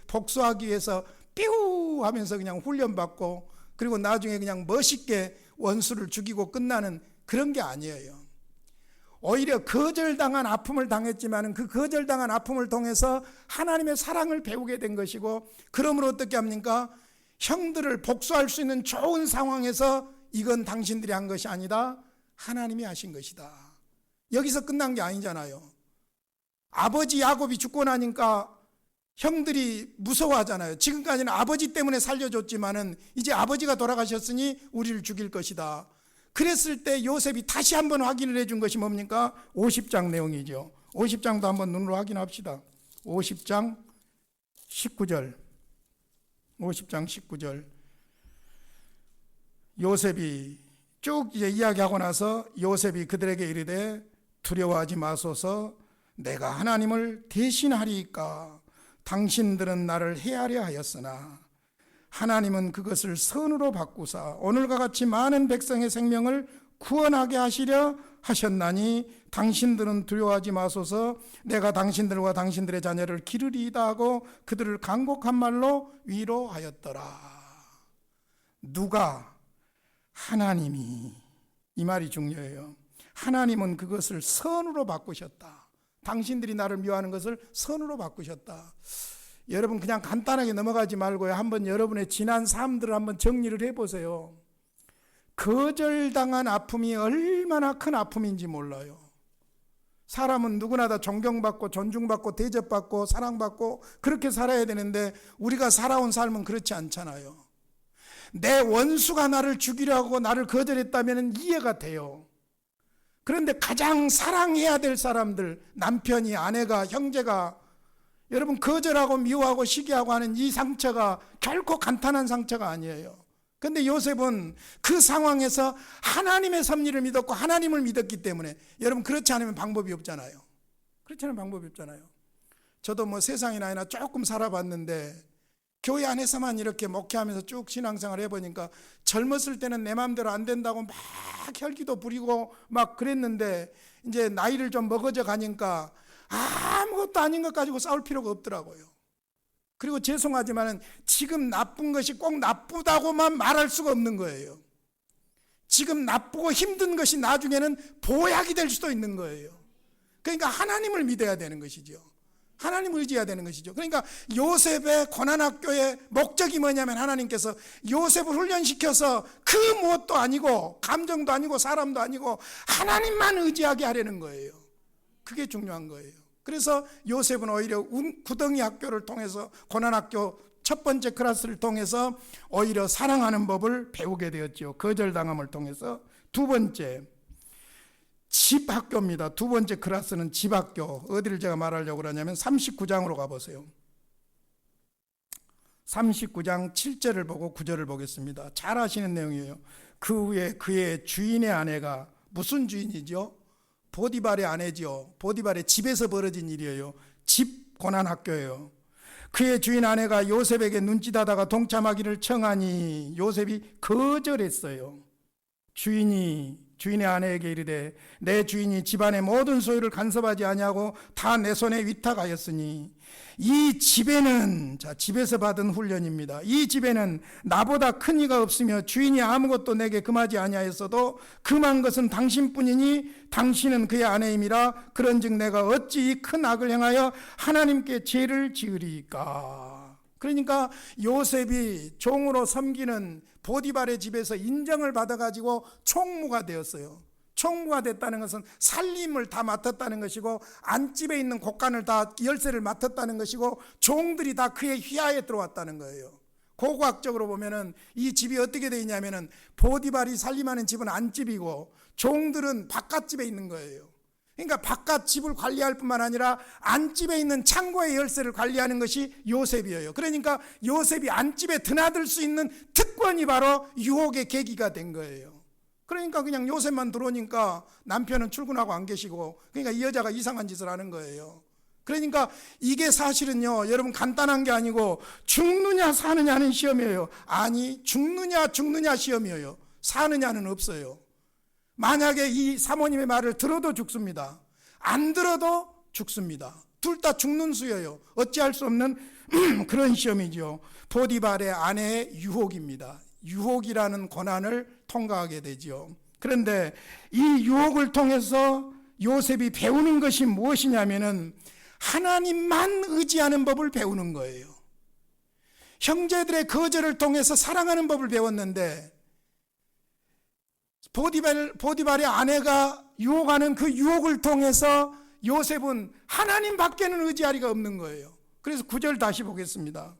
복수하기 위해서 뾰우 하면서 그냥 훈련받고 그리고 나중에 그냥 멋있게 원수를 죽이고 끝나는 그런 게 아니에요. 오히려 거절당한 아픔을 당했지만 그 거절당한 아픔을 통해서 하나님의 사랑을 배우게 된 것이고, 그러므로 어떻게 합니까? 형들을 복수할 수 있는 좋은 상황에서 이건 당신들이 한 것이 아니다, 하나님이 하신 것이다. 여기서 끝난 게 아니잖아요. 아버지 야곱이 죽고 나니까 형들이 무서워하잖아요. 지금까지는 아버지 때문에 살려줬지만은 이제 아버지가 돌아가셨으니 우리를 죽일 것이다. 그랬을 때 요셉이 다시 한번 확인을 해준 것이 뭡니까? 50장 내용이죠. 50장도 한번 눈으로 확인합시다. 50장 19절. 50장 19절. 요셉이 쭉 이제 이야기하고 나서 요셉이 그들에게 이르되 두려워하지 마소서, 내가 하나님을 대신하리이까. 당신들은 나를 해하려 하였으나 하나님은 그것을 선으로 바꾸사 오늘과 같이 많은 백성의 생명을 구원하게 하시려 하셨나니 당신들은 두려워하지 마소서, 내가 당신들과 당신들의 자녀를 기르리이다 하고 그들을 간곡한 말로 위로하였더라. 누가? 하나님이. 이 말이 중요해요. 하나님은 그것을 선으로 바꾸셨다. 당신들이 나를 미워하는 것을 선으로 바꾸셨다. 여러분 그냥 간단하게 넘어가지 말고요, 한번 여러분의 지난 삶들을 한번 정리를 해보세요. 거절당한 아픔이 얼마나 큰 아픔인지 몰라요. 사람은 누구나 다 존경받고 존중받고 대접받고 사랑받고 그렇게 살아야 되는데 우리가 살아온 삶은 그렇지 않잖아요. 내 원수가 나를 죽이려 하고 나를 거절했다면 이해가 돼요. 그런데 가장 사랑해야 될 사람들, 남편이, 아내가, 형제가, 여러분 거절하고 미워하고 시기하고 하는 이 상처가 결코 간단한 상처가 아니에요. 그런데 요셉은 그 상황에서 하나님의 섭리를 믿었고 하나님을 믿었기 때문에, 여러분 그렇지 않으면 방법이 없잖아요. 그렇지 않으면 방법이 없잖아요. 저도 뭐 세상이나 아니나 조금 살아봤는데 교회 안에서만 이렇게 목회하면서 쭉 신앙생활 해보니까 젊었을 때는 내 마음대로 안 된다고 막 혈기도 부리고 막 그랬는데 이제 나이를 좀 먹어져 가니까 아무것도 아닌 것 가지고 싸울 필요가 없더라고요. 그리고 죄송하지만 지금 나쁜 것이 꼭 나쁘다고만 말할 수가 없는 거예요. 지금 나쁘고 힘든 것이 나중에는 보약이 될 수도 있는 거예요. 그러니까 하나님을 믿어야 되는 것이죠. 하나님을 의지해야 되는 것이죠. 그러니까 요셉의 고난학교의 목적이 뭐냐면 하나님께서 요셉을 훈련시켜서 그 무엇도 아니고 감정도 아니고 사람도 아니고 하나님만 의지하게 하려는 거예요. 그게 중요한 거예요. 그래서 요셉은 오히려 구덩이 학교를 통해서, 고난학교 첫 번째 클래스를 통해서 오히려 사랑하는 법을 배우게 되었죠. 거절당함을 통해서. 두 번째, 집학교입니다. 두 번째 클래스는 집학교. 어디를 제가 말하려고 그러냐면 39장으로 가보세요. 39장 7절을 보고 9절을 보겠습니다. 잘 아시는 내용이에요. 그 후에 그의 주인의 아내가, 무슨 주인이죠? 보디발의 아내죠. 보디발의 집에서 벌어진 일이에요. 집 고난학교예요. 그의 주인 아내가 요셉에게 눈짓하다가 동참하기를 청하니 요셉이 거절했어요. 주인의 아내에게 이르되 내 주인이 집안의 모든 소유를 간섭하지 아니하고 다 내 손에 위탁하였으니 이 집에는, 자, 집에서 받은 훈련입니다. 이 집에는 나보다 큰 이가 없으며 주인이 아무것도 내게 금하지 아니하였어도 금한 것은 당신뿐이니 당신은 그의 아내임이라. 그런즉 내가 어찌 이 큰 악을 행하여 하나님께 죄를 지으리까. 그러니까 요셉이 종으로 섬기는 보디발의 집에서 인정을 받아가지고 총무가 되었어요. 총무가 됐다는 것은 살림을 다 맡았다는 것이고 안집에 있는 곳간을 다 열쇠를 맡았다는 것이고 종들이 다 그의 휘하에 들어왔다는 거예요. 고고학적으로 보면은 이 집이 어떻게 되어 있냐면은 보디발이 살림하는 집은 안집이고 종들은 바깥집에 있는 거예요. 그러니까 바깥 집을 관리할 뿐만 아니라 안집에 있는 창고의 열쇠를 관리하는 것이 요셉이에요. 그러니까 요셉이 안집에 드나들 수 있는 특권이 바로 유혹의 계기가 된 거예요. 그러니까 그냥 요셉만 들어오니까 남편은 출근하고 안 계시고, 그러니까 이 여자가 이상한 짓을 하는 거예요. 그러니까 이게 사실은요, 여러분 간단한 게 아니고 죽느냐 사느냐는 시험이에요. 아니, 죽느냐 시험이에요. 사느냐는 없어요. 만약에 이 사모님의 말을 들어도 죽습니다. 안 들어도 죽습니다. 둘 다 죽는 수예요. 어찌할 수 없는 그런 시험이죠. 보디발의 아내의 유혹입니다. 유혹이라는 고난을 통과하게 되죠. 그런데 이 유혹을 통해서 요셉이 배우는 것이 무엇이냐면은 하나님만 의지하는 법을 배우는 거예요. 형제들의 거절을 통해서 사랑하는 법을 배웠는데, 보디발의 아내가 유혹하는 그 유혹을 통해서 요셉은 하나님 밖에는 의지할 리가 없는 거예요. 그래서 9절 다시 보겠습니다.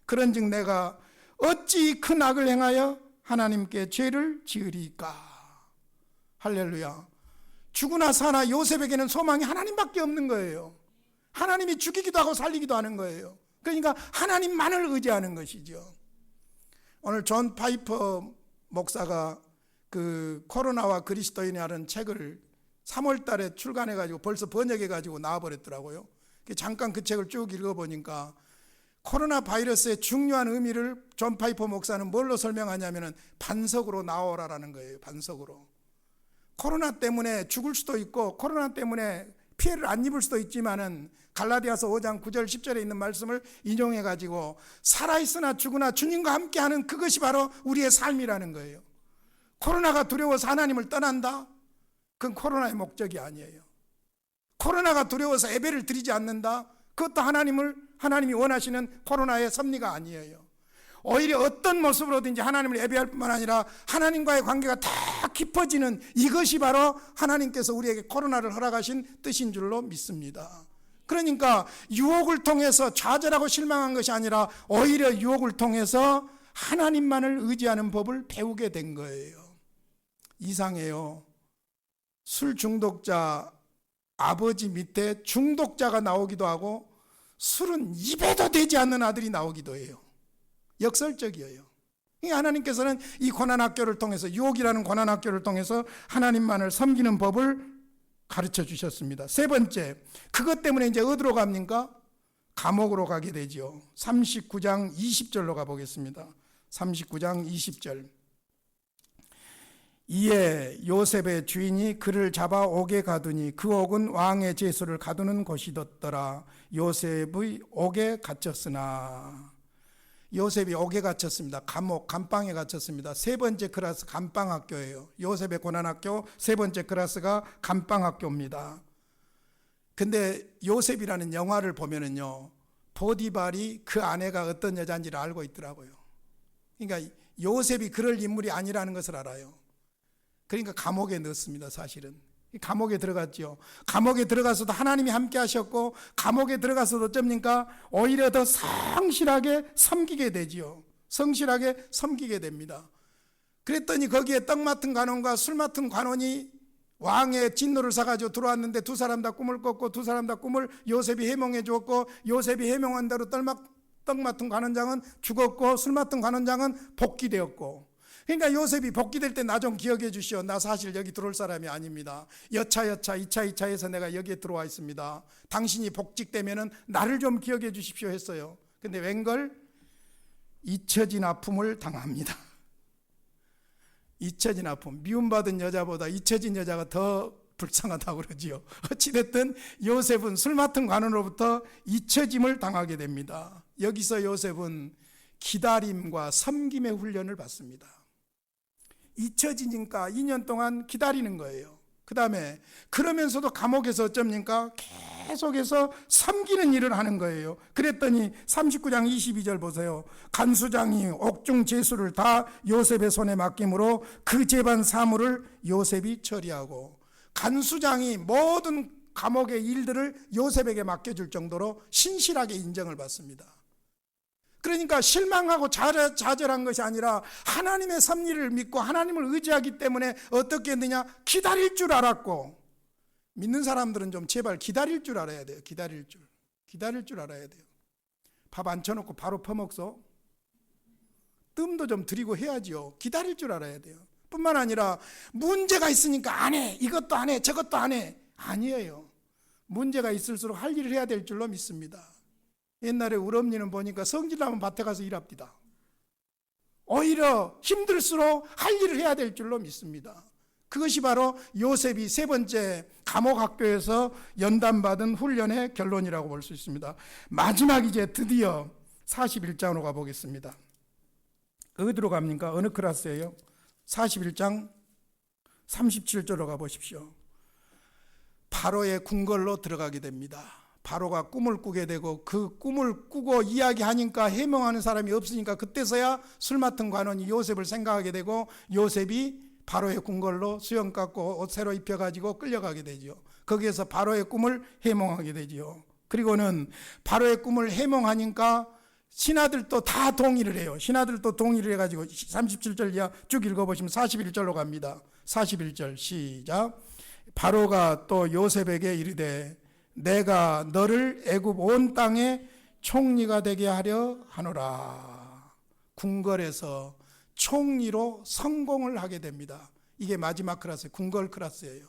그런즉 내가 어찌 큰 악을 행하여 하나님께 죄를 지으리까. 할렐루야. 죽으나 사나 요셉에게는 소망이 하나님밖에 없는 거예요. 하나님이 죽이기도 하고 살리기도 하는 거예요. 그러니까 하나님만을 의지하는 것이죠. 오늘 존 파이퍼 목사가 그 코로나와 그리스도인이라는 책을 3월 달에 출간해 가지고 벌써 번역해 가지고 나와버렸더라고요. 잠깐 그 책을 쭉 읽어보니까 코로나 바이러스의 중요한 의미를 존 파이퍼 목사는 뭘로 설명하냐면은 반석으로 나오라라는 거예요. 반석으로. 코로나 때문에 죽을 수도 있고 코로나 때문에 피해를 안 입을 수도 있지만은 갈라디아서 5장 9절 10절에 있는 말씀을 인용해 가지고 살아있으나 죽으나 주님과 함께하는 그것이 바로 우리의 삶이라는 거예요. 코로나가 두려워서 하나님을 떠난다? 그건 코로나의 목적이 아니에요. 코로나가 두려워서 예배를 드리지 않는다? 그것도 하나님이 원하시는 코로나의 섭리가 아니에요. 오히려 어떤 모습으로든지 하나님을 예배할 뿐만 아니라 하나님과의 관계가 더 깊어지는 이것이 바로 하나님께서 우리에게 코로나를 허락하신 뜻인 줄로 믿습니다. 그러니까 유혹을 통해서 좌절하고 실망한 것이 아니라 오히려 유혹을 통해서 하나님만을 의지하는 법을 배우게 된 거예요. 이상해요. 술 중독자 아버지 밑에 중독자가 나오기도 하고 술은 입에도 대지 않는 아들이 나오기도 해요. 역설적이에요. 하나님께서는 이 고난학교를 통해서, 유혹이라는 고난학교를 통해서 하나님만을 섬기는 법을 가르쳐 주셨습니다. 세 번째, 그것 때문에 이제 어디로 갑니까? 감옥으로 가게 되죠. 39장 20절로 가보겠습니다. 39장 20절. 이에 요셉의 주인이 그를 잡아 옥에 가두니 그 옥은 왕의 제수를 가두는 곳이었더라. 요셉의 옥에 갇혔으나. 요셉이 옥에 갇혔습니다. 감옥, 감방에 갇혔습니다. 세 번째 클래스 감방학교예요. 요셉의 고난학교 세 번째 클래스가 감방학교입니다. 근데 요셉이라는 영화를 보면은요, 보디발이 그 아내가 어떤 여자인지를 알고 있더라고요. 그러니까 요셉이 그럴 인물이 아니라는 것을 알아요. 그러니까 감옥에 넣었습니다. 사실은 감옥에 들어갔죠. 감옥에 들어가서도 하나님이 함께 하셨고, 감옥에 들어가서도 어쩝니까? 오히려 더 성실하게 섬기게 되지요. 성실하게 섬기게 됩니다. 그랬더니 거기에 떡 맡은 관원과 술 맡은 관원이 왕의 진노를 사가지고 들어왔는데 두 사람 다 꿈을 꿨고 두 사람 다 꿈을 요셉이 해몽해 주었고, 요셉이 해몽한 대로 떡 맡은 관원장은 죽었고 술 맡은 관원장은 복귀되었고. 그러니까 요셉이 복귀될 때 나 좀 기억해 주시오. 나 사실 여기 들어올 사람이 아닙니다. 여차 2차 해서 내가 여기에 들어와 있습니다. 당신이 복직되면은 나를 좀 기억해 주십시오 했어요. 근데 웬걸 잊혀진 아픔을 당합니다. 잊혀진 아픔. 미움받은 여자보다 잊혀진 여자가 더 불쌍하다고 그러지요. 어찌됐든 요셉은 술 맡은 관원으로부터 잊혀짐을 당하게 됩니다. 여기서 요셉은 기다림과 섬김의 훈련을 받습니다. 잊혀지니까 2년 동안 기다리는 거예요. 그 다음에 그러면서도 감옥에서 어쩝니까? 계속해서 섬기는 일을 하는 거예요. 그랬더니 39장 22절 보세요. 간수장이 옥중 제수를 다 요셉의 손에 맡김으로 그 재반 사물을 요셉이 처리하고, 간수장이 모든 감옥의 일들을 요셉에게 맡겨줄 정도로 신실하게 인정을 받습니다. 그러니까 실망하고 좌절한 것이 아니라 하나님의 섭리를 믿고 하나님을 의지하기 때문에 어떻게 했느냐? 기다릴 줄 알았고. 믿는 사람들은 좀 제발 기다릴 줄 알아야 돼요. 기다릴 줄 알아야 돼요. 밥 안 쳐놓고 바로 퍼먹소? 뜸도 좀 드리고 해야지요. 기다릴 줄 알아야 돼요. 뿐만 아니라 문제가 있으니까 안 해. 이것도 안 해. 저것도 안 해. 아니에요. 문제가 있을수록 할 일을 해야 될 줄로 믿습니다. 옛날에 우리 엄니는 보니까 성질나면 밭에 가서 일합니다. 오히려 힘들수록 할 일을 해야 될 줄로 믿습니다. 그것이 바로 요셉이 세 번째 감옥 학교에서 연단받은 훈련의 결론이라고 볼 수 있습니다. 마지막 이제 드디어 41장으로 가보겠습니다. 어디로 갑니까? 어느 클래스예요? 41장 37절로 가보십시오. 바로의 궁궐로 들어가게 됩니다. 바로가 꿈을 꾸게 되고 그 꿈을 꾸고 이야기하니까 해명하는 사람이 없으니까 그때서야 술 맡은 관원이 요셉을 생각하게 되고 요셉이 바로의 궁궐로 수염 깎고 옷 새로 입혀가지고 끌려가게 되죠. 거기에서 바로의 꿈을 해몽하게 되죠. 그리고는 바로의 꿈을 해몽하니까 신하들도 다 동의를 해요. 신하들도 동의를 해가지고 37절 이하 쭉 읽어보시면 41절로 갑니다. 41절 시작. 바로가 또 요셉에게 이르되 내가 너를 애굽 온 땅에 총리가 되게 하려 하노라. 궁궐에서 총리로 성공을 하게 됩니다. 이게 마지막 클래스, 궁궐 클래스예요.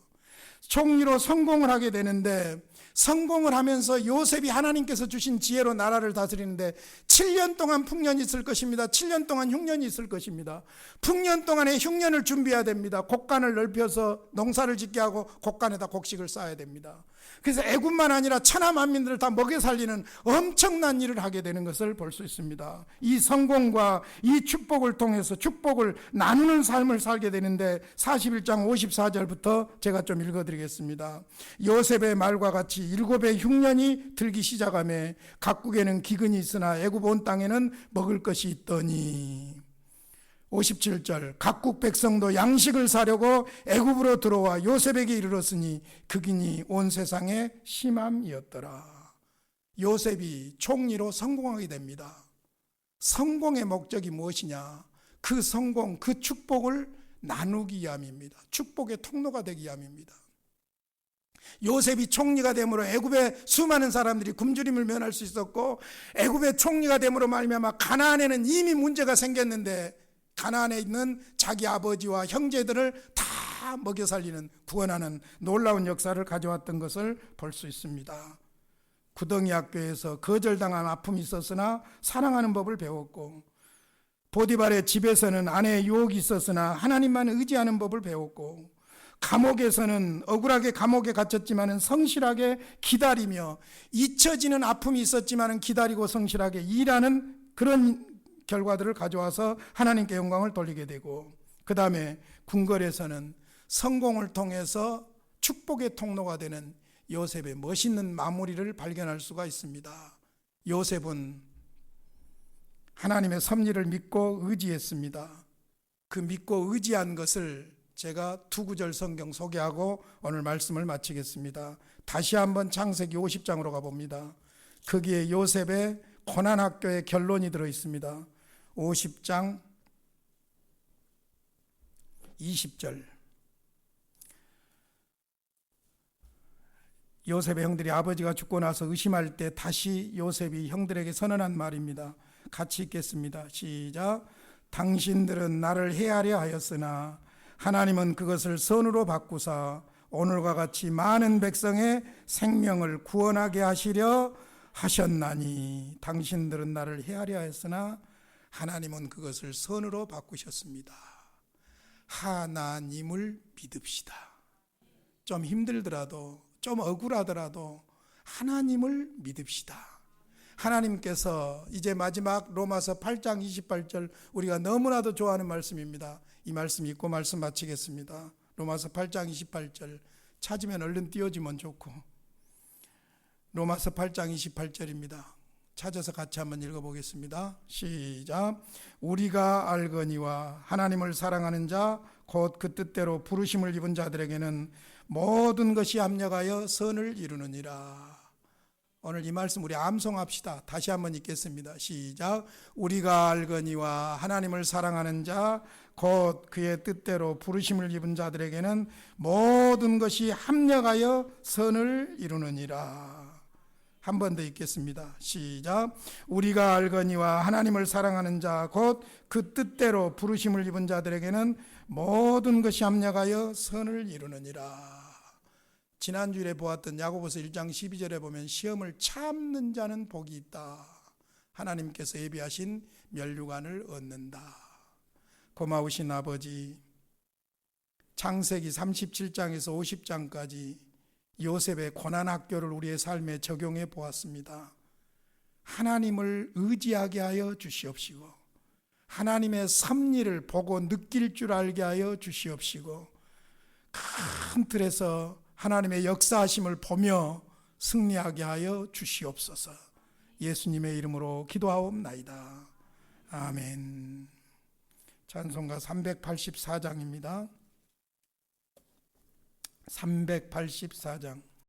총리로 성공을 하게 되는데 성공을 하면서 요셉이 하나님께서 주신 지혜로 나라를 다스리는데 7년 동안 풍년이 있을 것입니다. 7년 동안 흉년이 있을 것입니다. 풍년 동안에 흉년을 준비해야 됩니다. 곡간을 넓혀서 농사를 짓게 하고 곡간에다 곡식을 쌓아야 됩니다. 그래서 애굽만 아니라 천하 만민들을 다 먹여 살리는 엄청난 일을 하게 되는 것을 볼 수 있습니다. 이 성공과 이 축복을 통해서 축복을 나누는 삶을 살게 되는데 41장 54절부터 제가 좀 읽어드리겠습니다. 요셉의 말과 같이 7의 흉년이 들기 시작하며 각국에는 기근이 있으나 애굽 온 땅에는 먹을 것이 있더니 57절 각국 백성도 양식을 사려고 애굽으로 들어와 요셉에게 이르렀으니 그 기근이 온 세상에 심함이었더라. 요셉이 총리로 성공하게 됩니다. 성공의 목적이 무엇이냐? 그 성공, 그 축복을 나누기 위함입니다. 축복의 통로가 되기 위함입니다. 요셉이 총리가 됨으로 애굽의 수많은 사람들이 굶주림을 면할 수 있었고 애굽의 총리가 됨으로 말미암아 가나안에는 이미 문제가 생겼는데 가나안에 있는 자기 아버지와 형제들을 다 먹여 살리는 구원하는 놀라운 역사를 가져왔던 것을 볼 수 있습니다. 구덩이 학교에서 거절당한 아픔이 있었으나 사랑하는 법을 배웠고 보디발의 집에서는 아내의 유혹이 있었으나 하나님만 의지하는 법을 배웠고 감옥에서는 억울하게 감옥에 갇혔지만 성실하게 기다리며 잊혀지는 아픔이 있었지만 기다리고 성실하게 일하는 그런 결과들을 가져와서 하나님께 영광을 돌리게 되고 그 다음에 궁궐에서는 성공을 통해서 축복의 통로가 되는 요셉의 멋있는 마무리를 발견할 수가 있습니다. 요셉은 하나님의 섭리를 믿고 의지했습니다. 그 믿고 의지한 것을 제가 두 구절 성경 소개하고 오늘 말씀을 마치겠습니다. 다시 한번 창세기 50장으로 가봅니다. 거기에 요셉의 고난학교의 결론이 들어있습니다. 50장 20절 요셉의 형들이 아버지가 죽고 나서 의심할 때 다시 요셉이 형들에게 선언한 말입니다. 같이 읽겠습니다. 시작. 당신들은 나를 해하려 하였으나 하나님은 그것을 선으로 바꾸사 오늘과 같이 많은 백성의 생명을 구원하게 하시려 하셨나니 당신들은 나를 해하려 하였으나 하나님은 그것을 선으로 바꾸셨습니다. 하나님을 믿읍시다. 좀 힘들더라도 좀 억울하더라도 하나님을 믿읍시다. 하나님께서 이제 마지막 로마서 8장 28절 우리가 너무나도 좋아하는 말씀입니다. 이 말씀 읽고 말씀 마치겠습니다. 로마서 8장 28절 찾으면 얼른 띄워주면 좋고 로마서 8장 28절입니다. 찾아서 같이 한번 읽어보겠습니다. 시작. 우리가 알거니와 하나님을 사랑하는 자 곧 그 뜻대로 부르심을 입은 자들에게는 모든 것이 합력하여 선을 이루느니라. 오늘 이 말씀 우리 암송합시다. 다시 한번 읽겠습니다. 시작. 우리가 알거니와 하나님을 사랑하는 자 곧 그의 뜻대로 부르심을 입은 자들에게는 모든 것이 합력하여 선을 이루느니라. 한 번 더 읽겠습니다. 시작. 우리가 알거니와 하나님을 사랑하는 자 곧 그 뜻대로 부르심을 입은 자들에게는 모든 것이 합력하여 선을 이루느니라. 지난주에 보았던 야고보서 1장 12절에 보면 시험을 참는 자는 복이 있다. 하나님께서 예비하신 면류관을 얻는다. 고마우신 아버지, 창세기 37장에서 50장까지 요셉의 고난학교를 우리의 삶에 적용해 보았습니다. 하나님을 의지하게 하여 주시옵시고 하나님의 섭리를 보고 느낄 줄 알게 하여 주시옵시고 큰 틀에서 하나님의 역사하심을 보며 승리하게 하여 주시옵소서. 예수님의 이름으로 기도하옵나이다. 아멘. 찬송가 384장입니다. 384장.